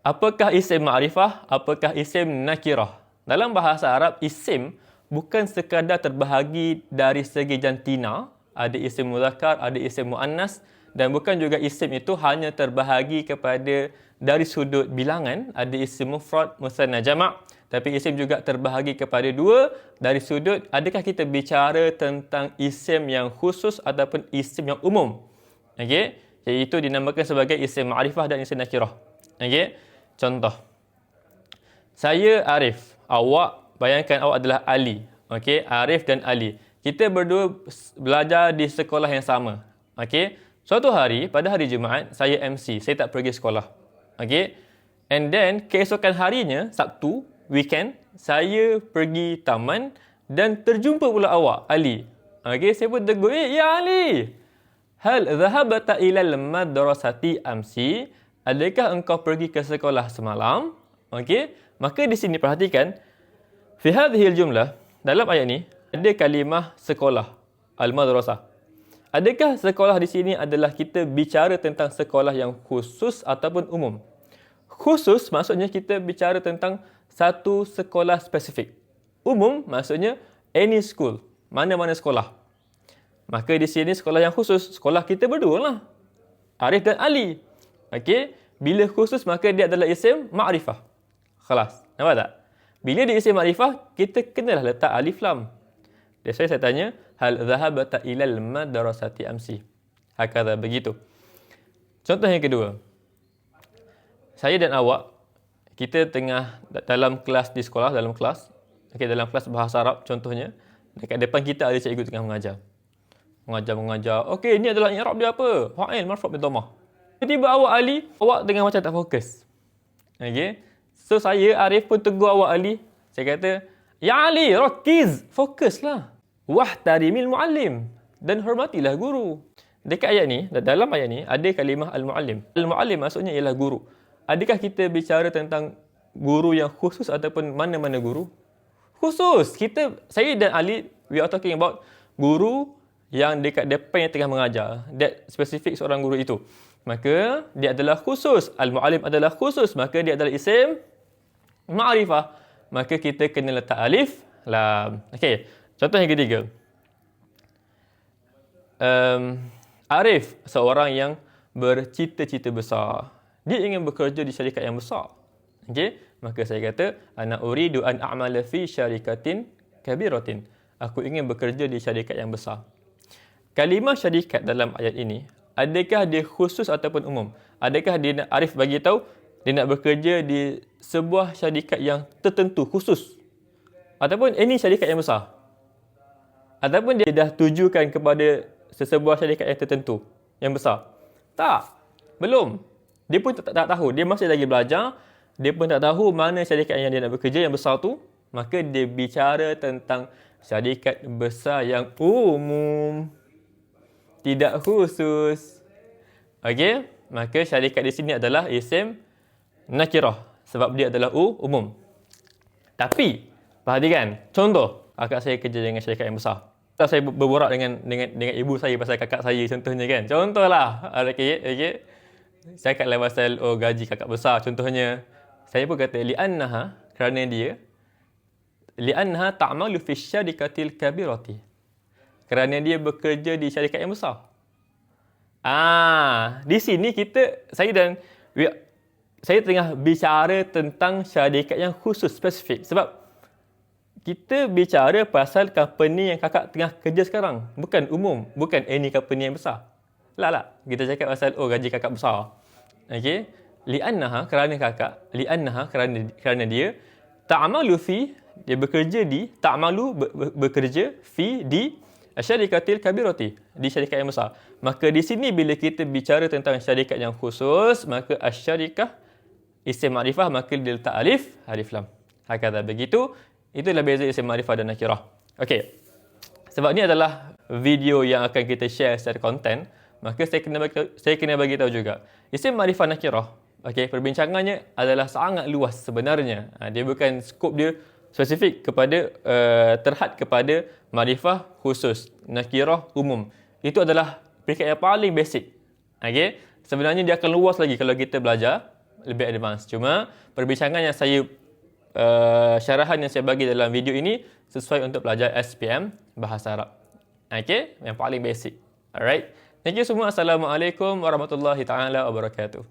Apakah isim ma'rifah? Apakah isim nakirah? Dalam bahasa Arab, isim bukan sekadar terbahagi dari segi jantina. Ada isim muzakkar, ada isim muannas. Dan bukan juga isim itu hanya terbahagi kepada dari sudut bilangan. Ada isim mufrad, musanna, jama'. Tapi isim juga terbahagi kepada dua dari sudut adakah kita bicara tentang isim yang khusus ataupun isim yang umum. Okey, iaitu dinamakan sebagai isim ma'rifah dan isim nakirah. Okey. Contoh. Saya Arif, awak bayangkan awak adalah Ali. Okey, Arif dan Ali. Kita berdua belajar di sekolah yang sama. Okey. Suatu hari pada hari Jumaat saya MC, saya tak pergi sekolah. Okey. And then keesokan harinya Sabtu, weekend, saya pergi taman dan terjumpa pula awak, Ali. Okey, saya pun tegur, ya Ali. Hal dhahabta ilal madrasati amsi? Adakah engkau pergi ke sekolah semalam? Okey, maka di sini perhatikan, fi hadhil jumlah, dalam ayat ni ada kalimah sekolah, al-madrasah. Adakah sekolah di sini adalah kita bicara tentang sekolah yang khusus ataupun umum? Khusus maksudnya kita bicara tentang satu sekolah spesifik. Umum maksudnya any school, mana-mana sekolah. Maka di sini sekolah yang khusus, sekolah kita berdua lah, Arif dan Ali. Okey, bila khusus maka dia adalah isim ma'rifah. Khalas. Nampak tak? Bila dia isim ma'rifah, kita kenalah letak alif lam. That's why saya tanya, hal dhahabta ilal madrasati amsi? Hakadha, begitu. Contoh yang kedua. Saya dan awak, kita tengah dalam kelas di sekolah, dalam kelas. Okey, dalam kelas bahasa Arab contohnya, dekat depan kita ada cikgu tengah mengajar. Mengajar. Okey, ini adalah i'rab dia apa? Fa'il marfu' bi dhammah. Tiba-tiba awak Ali, awak tengah macam tak fokus. Okey. So saya Arif pun tegur awak Ali. Saya kata, "Ya Ali, rakiz, fokuslah. Wahtarimil muallim, dan hormatilah guru." Dekat ayat ni, dalam ayat ni ada kalimah al-muallim. Al-muallim maksudnya ialah guru. Adakah kita bicara tentang guru yang khusus ataupun mana-mana guru? Khusus. Saya dan Ali, we are talking about guru yang dekat depan yang tengah mengajar. That spesifik seorang guru itu. Maka dia adalah khusus. Al-mu'allim adalah khusus. Maka dia adalah isim ma'rifah. Maka kita kena letak alif lam. Okey. Contoh yang ketiga. Arif, seorang yang bercita-cita besar. Dia ingin bekerja di syarikat yang besar. Okey. Maka saya kata, ana uridu an a'mala fi syarikatin kabiratin. Aku ingin bekerja di syarikat yang besar. Kalimah syarikat dalam ayat ini, adakah dia khusus ataupun umum? Adakah dia nak Arif bagi tahu dia nak bekerja di sebuah syarikat yang tertentu, khusus? Ataupun ini syarikat yang besar? Ataupun dia dah tujukan kepada sesebuah syarikat yang tertentu, yang besar? Tak. Belum. Dia pun tak tahu. Dia masih lagi belajar. Dia pun tak tahu mana syarikat yang dia nak bekerja yang besar tu. Maka dia bicara tentang syarikat besar yang umum, tidak khusus. Okey, maka syarikat di sini adalah isim nakirah sebab dia adalah umum. Tapi perhatikan, contoh kakak saya kerja dengan syarikat yang besar. Saya berborak dengan ibu saya pasal kakak saya contohnya kan. Contohlah, okey. Saya cakaplah pasal gaji kakak besar contohnya. Saya pun kata li'annaha, kerana dia li'annaha ta'malu fi syarikatil kabirati. Kerana dia bekerja di syarikat yang besar. Di sini saya tengah bicara tentang syarikat yang khusus, spesifik. Sebab kita bicara pasal company yang kakak tengah kerja sekarang. Bukan umum, bukan any company yang besar. Lah. Kita cakap pasal gaji kakak besar. Okey. Li'annaha, kerana kakak. Li'annaha, kerana dia. Ta'malu fi, dia bekerja di. Ta'malu, bekerja. Fi, di syarikatil kabirati, di syarikat yang besar. Maka di sini bila kita bicara tentang syarikat yang khusus, maka asyarikah isim ma'rifah, maka dia letak alif lam. Hakadha, begitu. Itulah beza isim ma'rifah dan nakirah. Okey. Sebab ni adalah video yang akan kita share secara konten, maka saya kena bagi tahu juga. Isim ma'rifah nakirah, okey, perbincangannya adalah sangat luas sebenarnya. Dia bukan skop dia spesifik kepada terhad kepada ma'rifah khusus, nakirah umum. Itu adalah peringkat yang paling basic. Okey, sebenarnya dia akan luas lagi kalau kita belajar lebih advance. Cuma perbincangan yang saya syarahan yang saya bagi dalam video ini sesuai untuk pelajar SPM Bahasa Arab. Okay, yang paling basic. Alright. Thank you semua. Assalamualaikum warahmatullahi taala wabarakatuh.